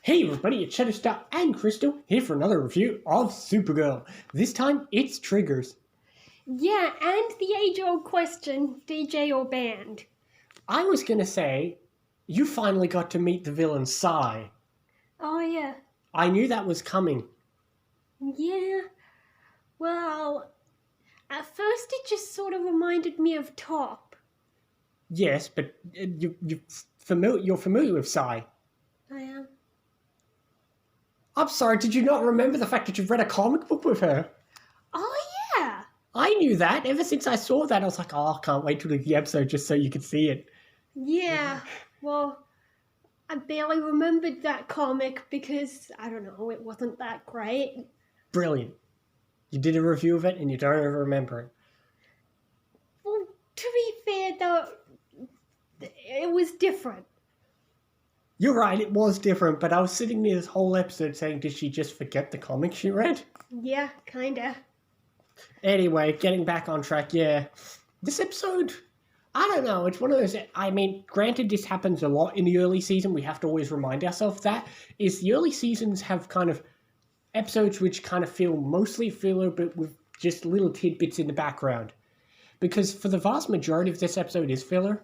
Hey everybody, it's Shadowstar and Crystal here for another review of Supergirl. This time, it's triggers. Yeah, and the age-old question, DJ or band? I was gonna say, you finally got to meet the villain Psy. Oh, yeah. I knew that was coming. Yeah. Well, at first it just sort of reminded me of Top. Yes, but you're familiar with Psy. I am. I'm sorry, did you not remember the fact that you've read a comic book with her? Oh, yeah. I knew that. Ever since I saw that, I was like, oh, I can't wait till the episode just so you can see it. Yeah. Well, I barely remembered that comic because, I don't know, it wasn't that great. Brilliant. You did a review of it and you don't ever remember it. Well, to be fair, though, it was different. You're right, it was different, but I was sitting there this whole episode saying, did she just forget the comic she read? Yeah, kinda. Anyway, getting back on track, yeah. This episode, I don't know, it's one of those, I mean, granted this happens a lot in the early season, we have to always remind ourselves that, is the early seasons have kind of episodes which kind of feel mostly filler, but with just little tidbits in the background. Because for the vast majority of this episode is filler,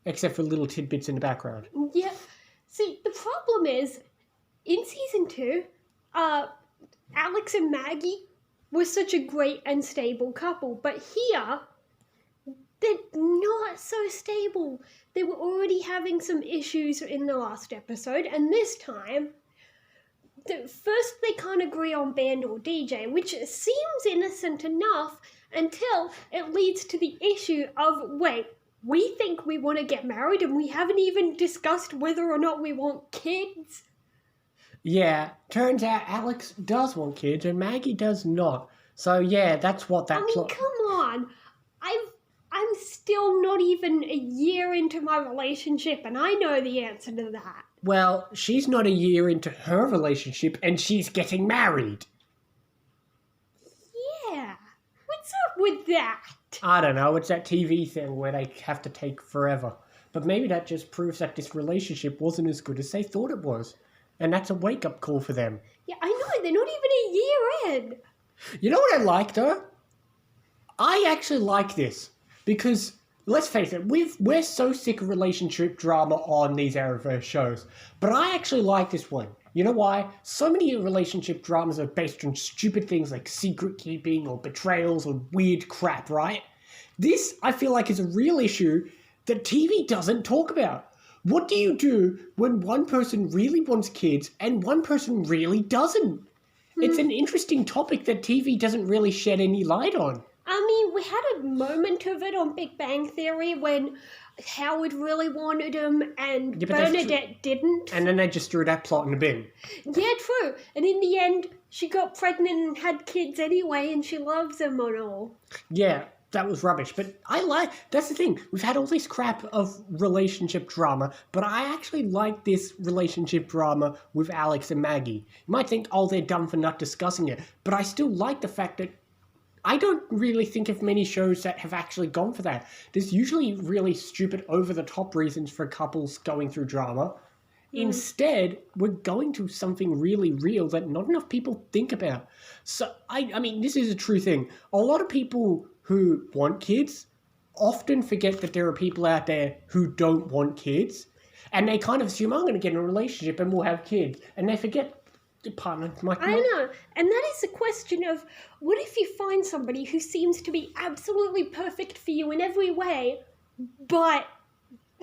except for little tidbits in the background. Yeah. See, the problem is, in Season 2, Alex and Maggie were such a great and stable couple, but here, they're not so stable. They were already having some issues in the last episode, and this time, first they can't agree on band or DJ, which seems innocent enough until it leads to the issue of, wait, we think we want to get married and we haven't even discussed whether or not we want kids. Yeah, turns out Alex does want kids and Maggie does not. So yeah, that's what that plot... come on. I'm still not even a year into my relationship and I know the answer to that. Well, she's not a year into her relationship and she's getting married. Yeah. What's up with that? I don't know, it's that TV thing where they have to take forever. But maybe that just proves that this relationship wasn't as good as they thought it was. And that's a wake-up call for them. Yeah, I know, they're not even a year in. You know what I like, though? I actually like this. Because, let's face it, we're so sick of relationship drama on these Arrowverse shows. But I actually like this one. You know why? So many relationship dramas are based on stupid things like secret keeping or betrayals or weird crap, right? This, I feel like, is a real issue that TV doesn't talk about. What do you do when one person really wants kids and one person really doesn't? It's an interesting topic that TV doesn't really shed any light on. I mean, we had a moment of it on Big Bang Theory when Howard really wanted him and Bernadette didn't. And then they just threw that plot in the bin. Yeah, true. And in the end, she got pregnant and had kids anyway, and she loves him and all. Yeah, that was rubbish. But that's the thing. We've had all this crap of relationship drama, but I actually like this relationship drama with Alex and Maggie. You might think, oh, they're dumb for not discussing it. But I still like the fact that I don't really think of many shows that have actually gone for that. There's usually really stupid, over-the-top reasons for couples going through drama. Instead, we're going to something really real that not enough people think about. So, I mean, this is a true thing. A lot of people who want kids often forget that there are people out there who don't want kids. And they kind of assume, I'm going to get in a relationship and we'll have kids. And they forget... I know, and that is the question of, what if you find somebody who seems to be absolutely perfect for you in every way, but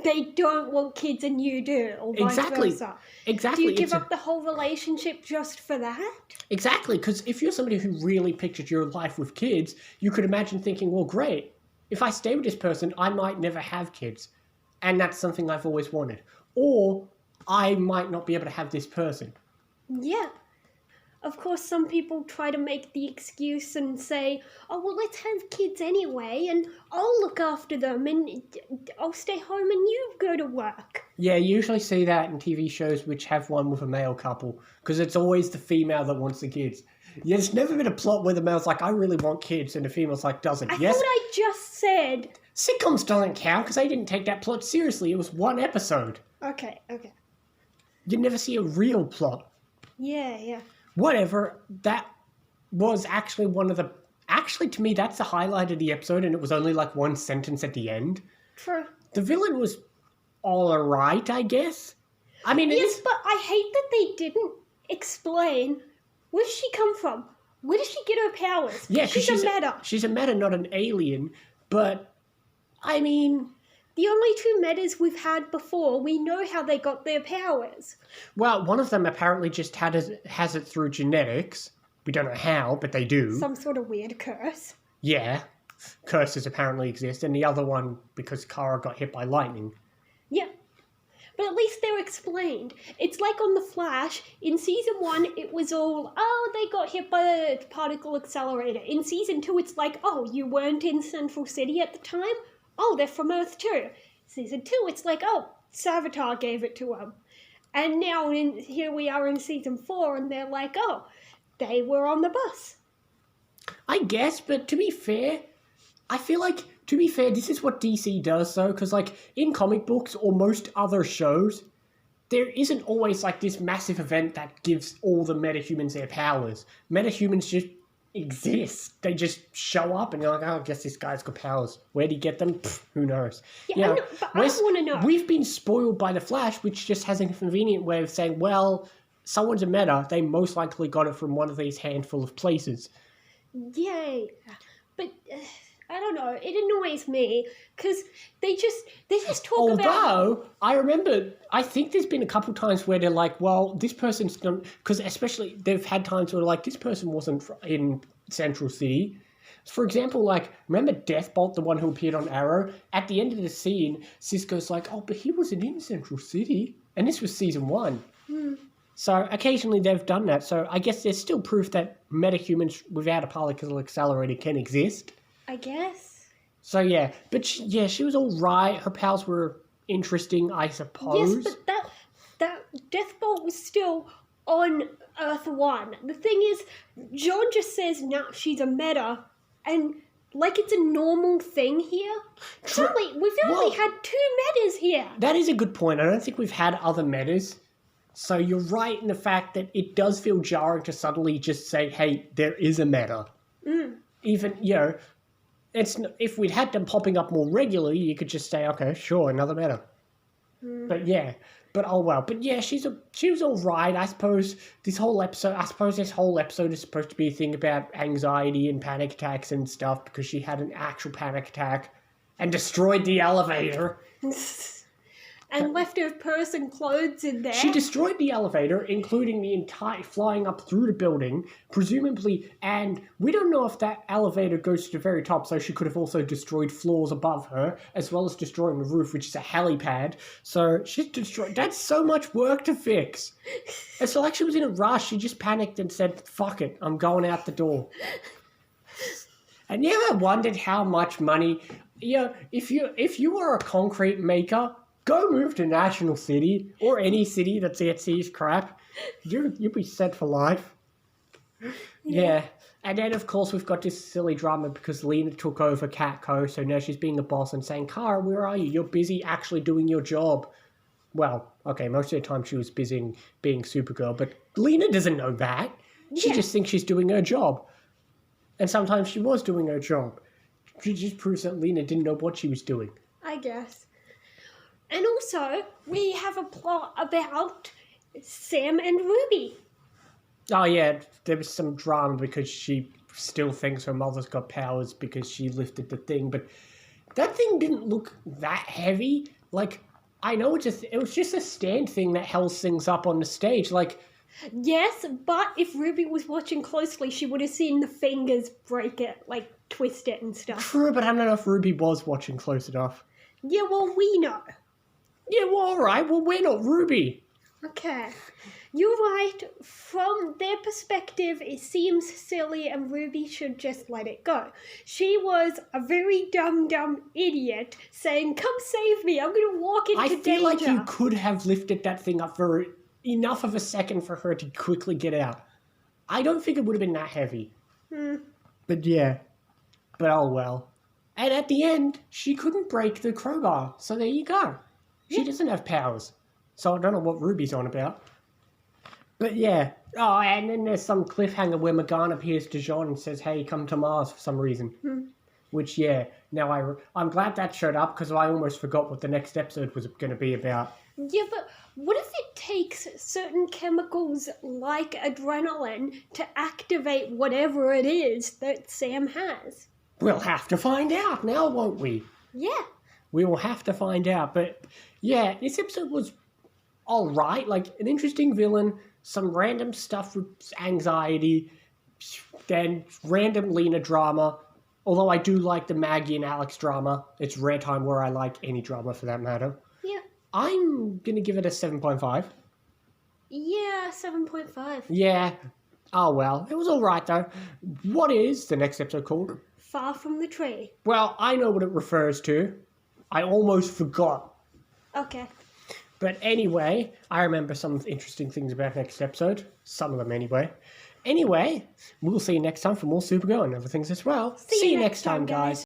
they don't want kids and you do, or vice versa? Exactly. Do you give up the whole relationship just for that? Exactly, because if you're somebody who really pictured your life with kids, you could imagine thinking, well, great, if I stay with this person, I might never have kids, and that's something I've always wanted. Or I might not be able to have this person. Yeah. Of course, some people try to make the excuse and say, oh, well, let's have kids anyway, and I'll look after them, and I'll stay home and you go to work. Yeah, you usually see that in TV shows which have one with a male couple, because it's always the female that wants the kids. Yeah, there's never been a plot where the male's like, I really want kids, and the female's like, doesn't. I thought I just said... Sitcoms doesn't count, because they didn't take that plot seriously. It was one episode. Okay. You never see a real plot. Yeah. Whatever, that was actually one of the... Actually, to me, that's the highlight of the episode, and it was only like one sentence at the end. True. The villain was all right, I guess. I mean, Yes, but I hate that they didn't explain where does she come from? Where does she get her powers? Yeah, 'cause she's a meta. She's a meta, not an alien. But, I mean... The only two metas we've had before, we know how they got their powers. Well, one of them apparently just has it through genetics. We don't know how, but they do. Some sort of weird curse. Yeah. Curses apparently exist. And the other one, because Kara got hit by lightning. Yeah. But at least they're explained. It's like on The Flash, in Season 1, it was all, oh, they got hit by the particle accelerator. In Season 2, it's like, oh, you weren't in Central City at the time? Oh, they're from Earth too. Season 2, it's like, oh, Savitar gave it to them. And now here we are in Season 4, and they're like, oh, they were on the bus. I guess, but to be fair, I feel like, this is what DC does, though, because, like, in comic books or most other shows, there isn't always, like, this massive event that gives all the metahumans their powers. Metahumans just exist. They just show up and you're like, oh, I guess this guy's got powers. Where'd he get them? Pfft, who knows? Yeah, I know, but I want to know. We've been spoiled by The Flash, which just has a convenient way of saying, well, someone's a meta, they most likely got it from one of these handful of places. Yay. But I don't know, it annoys me because they just talk about... Although, I remember, I think there's been a couple times where they're like, well, this person's going to... Because especially, they've had times where like, this person wasn't in Central City. For example, like, remember Deathbolt, the one who appeared on Arrow? At the end of the scene, Cisco's like, oh, but he wasn't in Central City. And this was Season 1. So occasionally they've done that. So I guess there's still proof that metahumans without a particle accelerator can exist. I guess. So yeah, but she was all right. Her powers were interesting, I suppose. Yes, but that Deathbolt was still on Earth 1. The thing is, John just says, nah, she's a meta, and like it's a normal thing here. We've only had 2 metas here. That is a good point. I don't think we've had other metas. So you're right in the fact that it does feel jarring to suddenly just say, hey, there is a meta. Even, if we'd had them popping up more regularly, you could just say, okay, sure, another meta. But yeah, but oh well. But yeah, she was all right. I suppose this whole episode is supposed to be a thing about anxiety and panic attacks and stuff because she had an actual panic attack and destroyed the elevator. And left her purse and clothes in there. She destroyed the elevator, including the entire flying up through the building, presumably, and we don't know if that elevator goes to the very top, so she could have also destroyed floors above her, as well as destroying the roof, which is a helipad. So she's destroyed. That's so much work to fix. It's like she was in a rush. She just panicked and said, fuck it, I'm going out the door. And you ever wondered how much money, if you were a concrete maker, go move to National City or any city that sees crap. You'll be set for life. Yeah. And then, of course, we've got this silly drama because Lena took over Catco, so now she's being the boss and saying, Kara, where are you? You're busy actually doing your job. Well, okay, most of the time she was busy being Supergirl, but Lena doesn't know that. She just thinks she's doing her job. And sometimes she was doing her job. She just proves that Lena didn't know what she was doing. I guess. And also, we have a plot about Sam and Ruby. Oh, yeah, there was some drama because she still thinks her mother's got powers because she lifted the thing, but that thing didn't look that heavy. Like, I know it was just a stand thing that held things up on the stage, like... Yes, but if Ruby was watching closely, she would have seen the fingers break it, like, twist it and stuff. True, but I don't know if Ruby was watching close enough. Yeah, well, we know. Yeah, well, all right. Well, we're not Ruby. Okay. You're right. From their perspective, it seems silly and Ruby should just let it go. She was a very dumb idiot saying, come save me, I'm going to walk into danger. I feel like you could have lifted that thing up for enough of a second for her to quickly get out. I don't think it would have been that heavy. But yeah. But oh well. And at the end, she couldn't break the crowbar. So there you go. She doesn't have powers. So I don't know what Ruby's on about. But yeah. Oh, and then there's some cliffhanger where McGann appears to Jean and says, hey, come to Mars for some reason. Which, yeah, now I'm glad that showed up because I almost forgot what the next episode was going to be about. Yeah, but what if it takes certain chemicals like adrenaline to activate whatever it is that Sam has? We'll have to find out now, won't we? Yeah. We will have to find out. But yeah, this episode was alright. Like, an interesting villain, some random stuff with anxiety, then random Lena drama. Although I do like the Maggie and Alex drama. It's rare time where I like any drama for that matter. Yeah. I'm going to give it a 7.5. Yeah, 7.5. Yeah. Oh well. It was alright though. What is the next episode called? Far from the tree. Well, I know what it refers to. I almost forgot. Okay. But anyway, I remember some interesting things about next episode. Some of them anyway. Anyway, we'll see you next time for more Supergirl and other things as well. See you next time, guys.